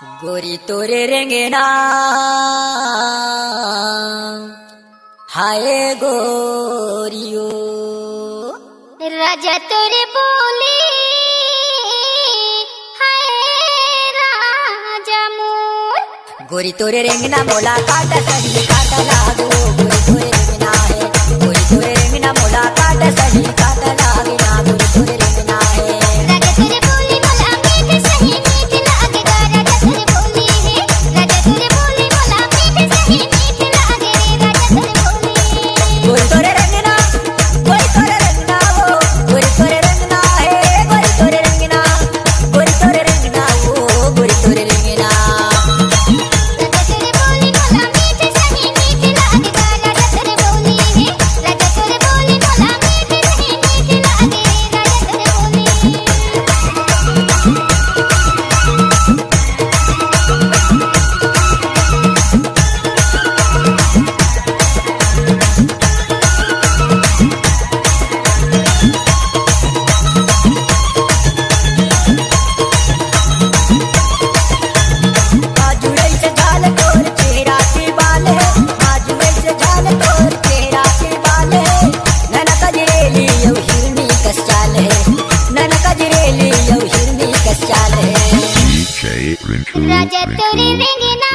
गोरी तोरे रेंगना हाय गोरियो राजा तोरे बोले हाय राजा मोर। गोरी तोरे रेंगना मोला काट सही काट लागो गोरी तोरे रेंगना है गोरी तोरे रेंगना मोला काट सही काट लागे ना गोरी तोरे रेंगना है। राजा तोरे बोले मोला मीठ सही मीठ लागेगा। राजा तोरे बोले है राजा तोरे बोले मोला मीठ सही मीठ लागे रे राजा तोरे बोले। गोरी तोरे रेंगना वो गोरी तोरे रेंगना है गोरी तोरे रेंगना वो गोरी तोरे रेंगना। राजा तोरे बोले मोला मीठ सही मीठ लागेगा। राजा तोरे बोले है राजा तोरे बोले मोला मीठ सही मीठ लागे रे राजा तोरे बोले। राजा तोरे रेंगना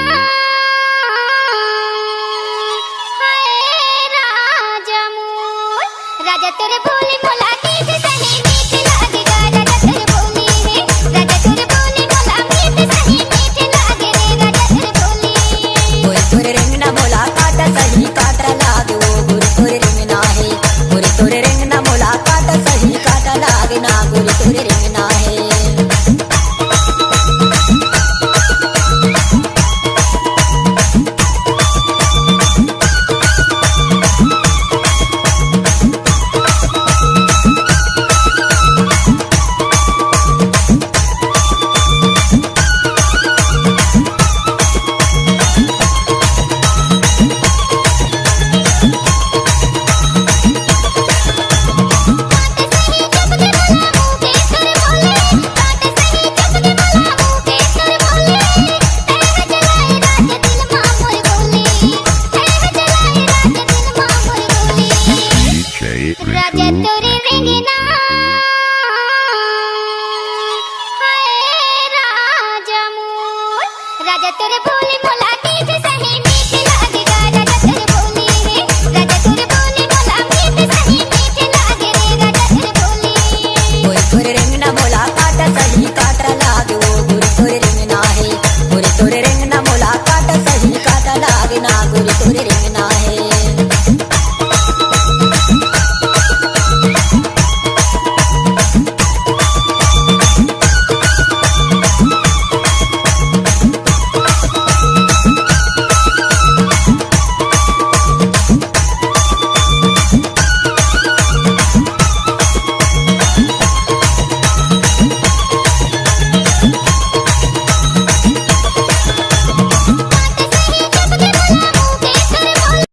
हाय राजा मोर। राजा तोरे बोले मोला मीठ सही मीठ लागेगा। राजा तोरे बोले है राजा तोरे बोले मोला मीठ सही मीठ लागे रे राजा तोरे बोले। गोरी तोरे रेंगना मोला काट सही काट लागे वो गोरी तोरे रेंगना है गोरी तोरे रेंगना मोला काट सही काट लागे ना गोरी तोरे रेंगना है। राजा तोरे रेंगना हाय राजा मोर। राजा तोरे बोले मोला मीठ सही